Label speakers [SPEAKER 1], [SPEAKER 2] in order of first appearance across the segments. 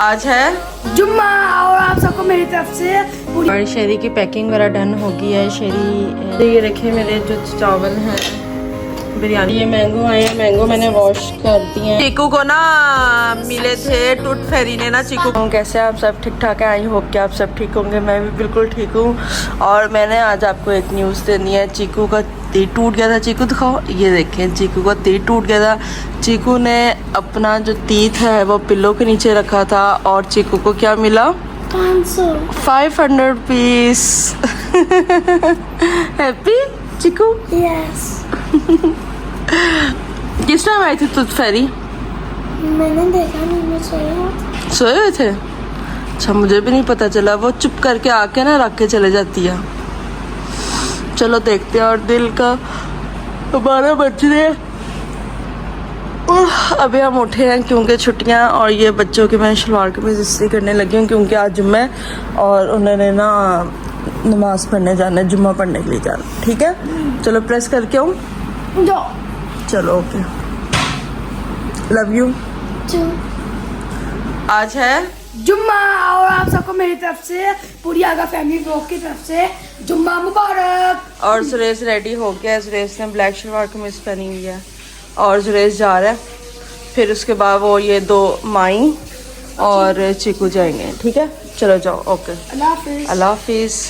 [SPEAKER 1] आज है
[SPEAKER 2] जुम्मा और आप सबको मेरी तरफ से
[SPEAKER 1] और शेरी की पैकिंग वगैरह डन हो गई है। शेरी ये रखे मेरे जो चावल हैं बिरयानी। ये मैंगो आए हैं, मैंगो मैंने वॉश कर दिए हैं। चीकू को ना मिले थे टूट फेरी ने ना चीकू। कैसे आप सब ठीक ठाक है? आई होप कि आप सब ठीक होंगे। मैं भी बिल्कुल ठीक हूँ। और मैंने आज आपको एक न्यूज़ देनी है। चीकू का तीर टूट गया था। चीकू दिखाओ, ये देखें चीकू का तीर टूट गया था। चीकू ने अपना जो तीत है वो पिल्लो के नीचे रखा था और चीकू को क्या मिला? 500 रुपीज। हैप्पी चीकू?
[SPEAKER 2] यस।
[SPEAKER 1] किस टाइम आई थी टूट फेरी?
[SPEAKER 2] मैंने देखा नहीं, मैं सोया।
[SPEAKER 1] सोए हुए थे? अच्छा, मुझे भी नहीं पता चला। वो चुप करके आके ना रख के चले जाती है। चलो देखते हैं। और दिल का 12 बज रहे हैं। अभी हम उठे हैं क्योंकि छुट्टियां। और ये बच्चों की मैं शलवार कमीज इस्त्री करने लगी हूँ क्योंकि आज जुम्मा है और उन्होंने ना नमाज पढ़ने जाना है, जुम्मा पढ़ने के लिए जाना। ठीक है, चलो प्रेस करके आऊँ। चलो ओके, लव यू। आज है
[SPEAKER 2] जुम्मा और आप सबको मेरी तरफ से, पूरी आगा फैमिली ब्लॉग की तरफ से जुम्मा मुबारक।
[SPEAKER 1] और सुरेश रेडी हो गया है। सुरेश ने ब्लैक शलवार कमीज पहनी हुई है और सुरेश जा रहा है। फिर उसके बाद वो ये दो माई और चीकू जाएंगे। ठीक है, चलो जाओ। ओके,
[SPEAKER 2] अल्लाह हाफिज।
[SPEAKER 1] अल्लाह हाफिज।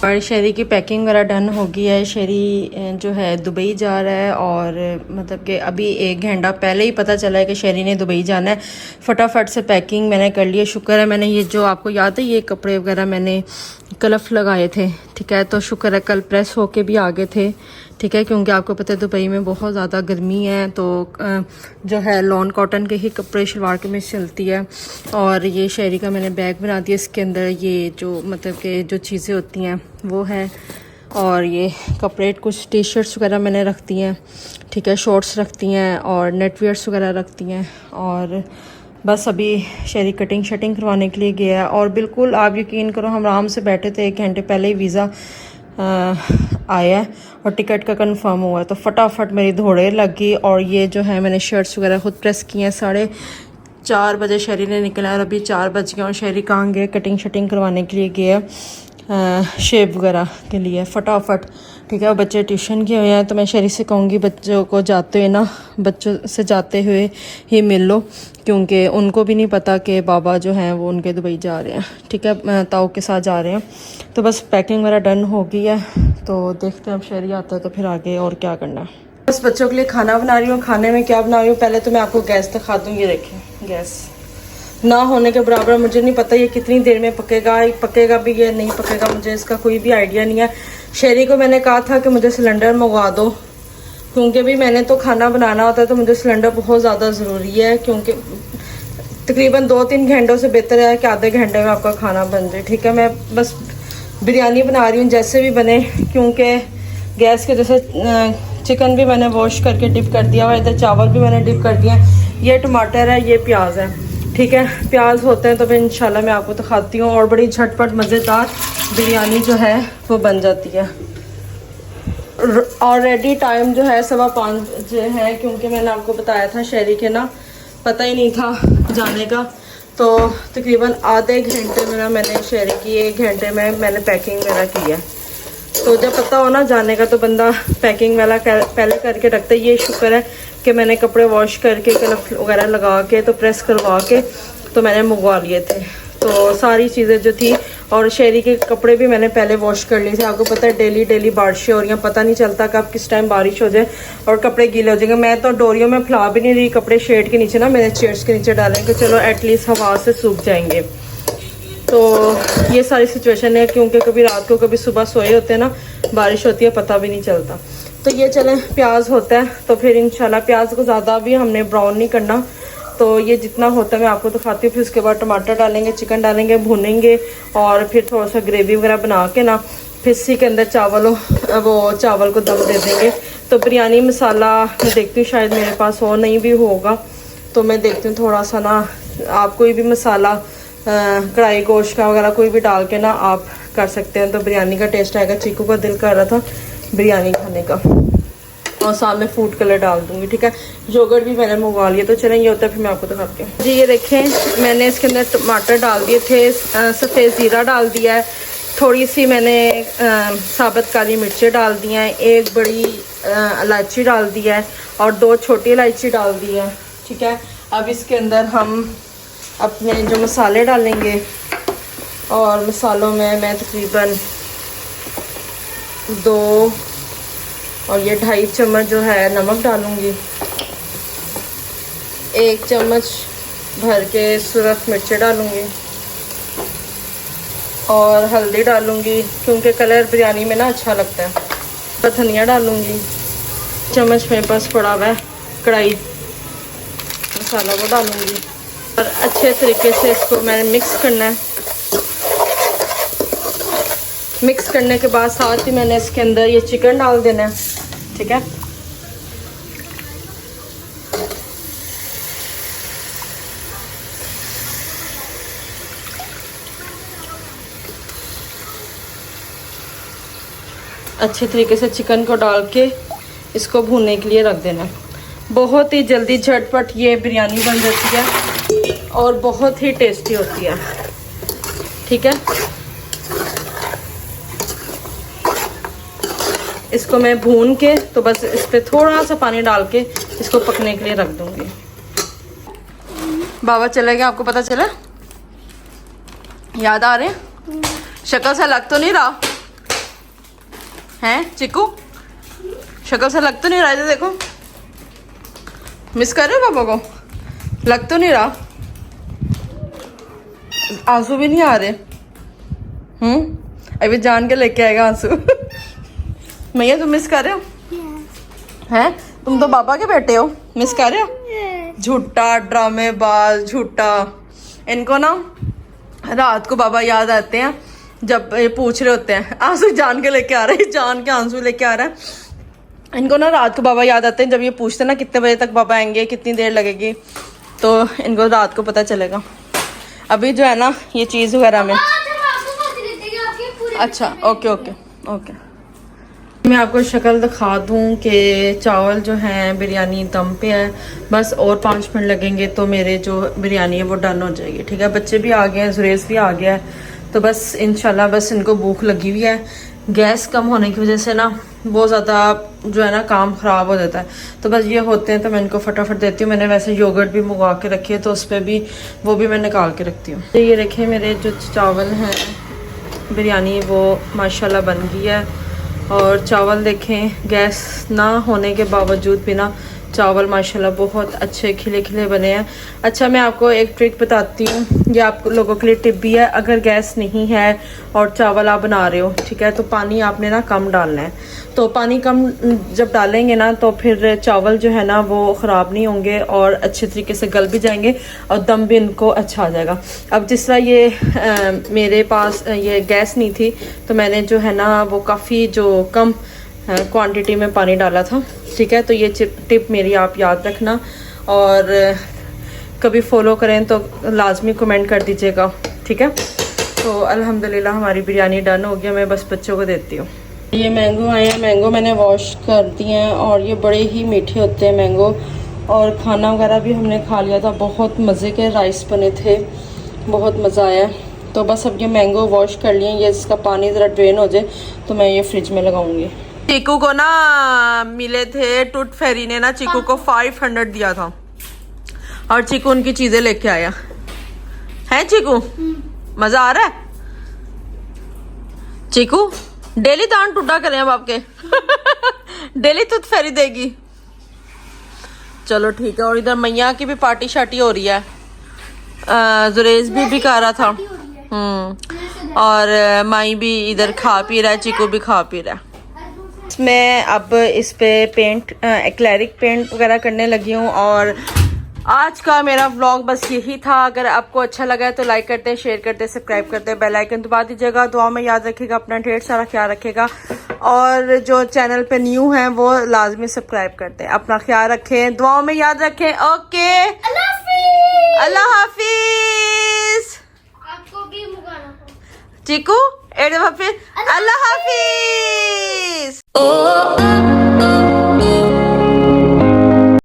[SPEAKER 1] और शेरी की पैकिंग वगैरह डन हो गई है। शेरी जो है दुबई जा रहा है और मतलब कि अभी 1 घंटा पहले ही पता चला है कि शेरी ने दुबई जाना है। फटाफट से पैकिंग मैंने कर ली है। शुक्र है मैंने ये जो आपको याद है ये कपड़े वगैरह मैंने क्लफ लगाए थे। ठीक है, तो शुक्र है कल प्रेस होके भी आ गए थे। ठीक है, क्योंकि आपको पता है दुबई में बहुत ज़्यादा गर्मी है तो जो है लॉन कॉटन के ही कपड़े शलवार कमीज चलती है। और ये शेरी का मैंने बैग बना दिया। इसके अंदर ये जो मतलब कि जो चीज़ें होती हैं वो है। और ये कपड़े कुछ टी शर्ट्स वगैरह मैंने रख दी हैं। ठीक है, शॉर्ट्स रखती हैं और नेटवेयर्स वगैरह रखती हैं। और बस अभी शेरी कटिंग शटिंग करवाने के लिए गया है। और बिल्कुल आप यकीन करो हम आराम से बैठे थे, 1 घंटे पहले ही वीज़ा आया है और टिकट का कंफर्म हुआ है। तो फटाफट मेरी दौड़े लग गई। और ये जो है मैंने शर्ट्स वगैरह खुद प्रेस की हैं। 4:30 बजे शेरी ने निकला और अभी 4 बज गए। और शेरी कहाँ गए? कटिंग शटिंग करवाने के लिए गए, शेप वगैरह के लिए फटाफट। ठीक है, बच्चे ट्यूशन किए हुए हैं तो मैं शेरी से कहूँगी बच्चों को जाते हुए ना, बच्चों से जाते हुए ही मिल लो क्योंकि उनको भी नहीं पता कि बाबा जो हैं वो उनके दुबई जा रहे हैं। ठीक है, ताऊ के साथ जा रहे हैं। तो बस पैकिंग वगैरह डन हो गई है। तो देखते हैं अब शेरी आता है तो फिर आगे और क्या करना है। बस बच्चों के लिए खाना बना रही हूँ। खाने में क्या बना रही हूँ पहले तो मैं आपको गैस दिखा दूँ। ये देखें, गैस ना होने के बराबर। मुझे नहीं पता ये कितनी देर में पकेगा भी या नहीं पकेगा, मुझे इसका कोई भी आइडिया नहीं है। शेरी को मैंने कहा था कि मुझे सिलेंडर मंगवा दो क्योंकि भी मैंने तो खाना बनाना होता है तो मुझे सिलेंडर बहुत ज़्यादा ज़रूरी है क्योंकि तकरीबन 2-3 घंटों से बेहतर है कि आधे घंटे में आपका खाना बन जाए। ठीक है, मैं बस बिरयानी बना रही हूँ जैसे भी बने क्योंकि गैस के जैसे चिकन भी मैंने वॉश करके डिप कर दिया और इधर चावल भी मैंने डिप कर दिया। ये टमाटर है, ये प्याज है। ठीक है, प्याज होते हैं तो फिर इंशाल्लाह मैं आपको दिखाती हूँ। और बड़ी झटपट मज़ेदार बिरयानी जो है वो बन जाती है। ऑलरेडी टाइम जो है 5:15 है क्योंकि मैंने आपको बताया था शेरी के ना पता ही नहीं था जाने का। तो तकरीबन आधे घंटे में ना मैंने शेरी की 1 घंटे में मैंने पैकिंग वगैरह की है। तो जब पता हो ना जाने का तो बंदा पैकिंग वाला पहले करके रखता है। ये शुक्र है कि मैंने कपड़े वॉश करके क्लफ वगैरह लगा के तो प्रेस करवा के तो मैंने मंगवा लिए थे। तो सारी चीज़ें जो थी और शेरी के कपड़े भी मैंने पहले वॉश कर लिए थे। आपको पता है डेली बारिशें हो रही हैं, पता नहीं चलता कब किस टाइम बारिश हो जाए और कपड़े गीले हो जाएंगे। मैं तो डोरियों में फैला भी नहीं रही कपड़े, शेड के नीचे ना मैंने चेयर्स के नीचे डालेंगे चलो एटलीस्ट हवा से सूख जाएंगे। तो ये सारी सिचुएशन है क्योंकि कभी रात को कभी सुबह सोए होते हैं ना, बारिश होती है पता भी नहीं चलता। तो ये चलें, प्याज होता है तो फिर इंशाल्लाह प्याज को ज़्यादा भी हमने ब्राउन नहीं करना। तो ये जितना होता है मैं आपको दिखाती हूँ। फिर उसके बाद टमाटर डालेंगे, चिकन डालेंगे, भूनेंगे और फिर थोड़ा सा ग्रेवी वगैरह बना के ना फिर इसी के अंदर चावल को दम दे देंगे। तो बिरयानी मसाला मैं देखती हूँ शायद मेरे पास हो नहीं भी होगा तो मैं देखती हूँ थोड़ा सा ना, आप कोई भी मसाला कढ़ाई गोश्त का वगैरह कोई भी डाल के ना आप कर सकते हैं तो बिरयानी का टेस्ट आएगा। चीकू का दिल कर रहा था बिरयानी खाने का। और साथ में फूड कलर डाल दूंगी, ठीक है। योगर्ट भी मैंने मंगवा लिया, तो चलें ये होता है फिर मैं आपको दिखाती हूँ जी। ये देखें मैंने इसके अंदर टमाटर डाल दिए थे, सफ़ेद ज़ीरा डाल दिया है, थोड़ी सी मैंने साबुत काली मिर्चें डाल दी हैं, एक बड़ी इलायची डाल दी है और 2 छोटी इलायची डाल दी है, ठीक है। अब इसके अंदर हम अपने जो मसाले डालेंगे, और मसालों में मैं तकरीबन 2 और ये 2.5 चम्मच जो है नमक डालूंगी, 1 चम्मच भर के सुरख मिर्चें डालूंगी और हल्दी डालूंगी क्योंकि कलर बिरयानी में ना अच्छा लगता है। तो धनिया डालूंगी, चम्मच मेरे पास पड़ा हुआ है कढ़ाई मसाला, वो डालूंगी और अच्छे तरीके से इसको मैंने मिक्स करना है। मिक्स करने के बाद साथ ही मैंने इसके अंदर ये चिकन डाल देना है, ठीक है। अच्छे तरीके से चिकन को डाल के इसको भूनने के लिए रख देना। बहुत ही जल्दी झटपट ये बिरयानी बन जाती है और बहुत ही टेस्टी होती है, ठीक है। इसको मैं भून के तो बस इस पर थोड़ा सा पानी डाल के इसको पकने के लिए रख दूंगी। बाबा चले गए, आपको पता चला? याद आ रहे हैं? शक्ल से लग तो नहीं रहा हैं चिकू? शक्ल से लग तो नहीं रहा है, देखो मिस कर रहे हो पापा को? लग तो नहीं रहा, आंसू भी नहीं आ रहे। अभी जान के लेके आएगा आंसू। मैया तुम मिस कर रहे हो? हैं तुम तो पापा के बेटे हो, मिस कर रहे हो? झूठा ड्रामेबाज झूठा। इनको ना रात को बाबा याद आते हैं जब ये पूछ रहे होते हैं, आंसू जान के लेके आ रहे हैं, जान के आंसू लेके आ रहा है। इनको ना रात को बाबा याद आते हैं जब ये पूछते हैं ना कितने बजे तक बाबा आएंगे, कितनी देर लगेगी, तो इनको रात को पता चलेगा। अभी जो है ना ये चीज़ वगैरह में, अच्छा ओके ओके ओके, मैं आपको शक्ल दिखा दूं कि चावल जो हैं बिरयानी दम पे है। बस और 5 मिनट लगेंगे तो मेरे जो बिरयानी है वो डन हो जाएगी, ठीक है। बच्चे भी आ गए हैं, जुरेस भी आ गया है, तो बस इंशाल्लाह बस इनको भूख लगी हुई है। गैस कम होने की वजह से ना बहुत ज़्यादा जो है ना काम ख़राब हो जाता है, तो बस ये होते हैं तो मैं इनको फटाफट देती हूँ। मैंने वैसे योगर्ट भी मंगवा के रखी है तो उस पर भी वो भी मैं निकाल के रखती हूँ। तो ये देखें मेरे जो चावल हैं बिरयानी वो माशाल्लाह बन गई है। और चावल देखें गैस ना होने के बावजूद भी ना चावल माशाल्लाह बहुत अच्छे खिले खिले बने हैं। अच्छा मैं आपको एक ट्रिक बताती हूँ, ये आप लोगों के लिए टिप भी है। अगर गैस नहीं है और चावल आप बना रहे हो, ठीक है, तो पानी आपने ना कम डालना है। तो पानी कम जब डालेंगे ना तो फिर चावल जो है ना वो ख़राब नहीं होंगे और अच्छे तरीके से गल भी जाएंगे और दम भी इनको अच्छा आ जाएगा। अब जिस तरह ये मेरे पास ये गैस नहीं थी तो मैंने जो है ना वो काफ़ी जो कम क्वांटिटी में पानी डाला था, ठीक है। तो ये टिप मेरी आप याद रखना और कभी फॉलो करें तो लाजमी कमेंट कर दीजिएगा, ठीक है। तो अल्हम्दुलिल्लाह हमारी बिरयानी डन हो गया, मैं बस बच्चों को देती हूँ। ये मैंगो आए हैं, मैंगो मैंने वॉश कर दिए हैं और ये बड़े ही मीठे होते हैं मैंगो। और खाना वगैरह भी हमने खा लिया था, बहुत मज़े के राइस बने थे, बहुत मज़ा आया। तो बस अब ये मैंगो वॉश कर लिए, ये इसका पानी ज़रा ड्रेन हो जाए तो मैं ये फ्रिज में लगाऊंगी। चीकू को ना मिले थे टूट फेरी ने ना चीकू को 500 दिया था और चीकू उनकी चीजें लेके आया है। चीकू मजा आ रहा है? चीकू डेली तान टूटा करें अब आपके। डेली टूट फेरी देगी, चलो ठीक है। और इधर मैया की भी पार्टी शार्टी हो रही है, जुरेज भी कर रहा था। और माई भी इधर खा पी रहा है, चीकू भी खा पी रहा है। मैं अब इस पे पेंट एक्रेलिक पेंट वगैरह करने लगी हूँ। और आज का मेरा व्लॉग बस यही था। अगर आपको अच्छा लगा है तो लाइक करते हैं, शेयर करते हैं, सब्सक्राइब करते हैं, बेल आइकन दबा दीजिएगा। दुआ में याद रखिएगा, अपना ढेर सारा ख्याल रखिएगा। और जो चैनल पे न्यू हैं वो लाजमी सब्सक्राइब करते हैं। अपना ख्याल रखें, दुआओं में याद रखें। ओके अल्लाह हाफिज।
[SPEAKER 3] आपको भी मुगाना
[SPEAKER 1] चीकू अल्लाह हाफिज।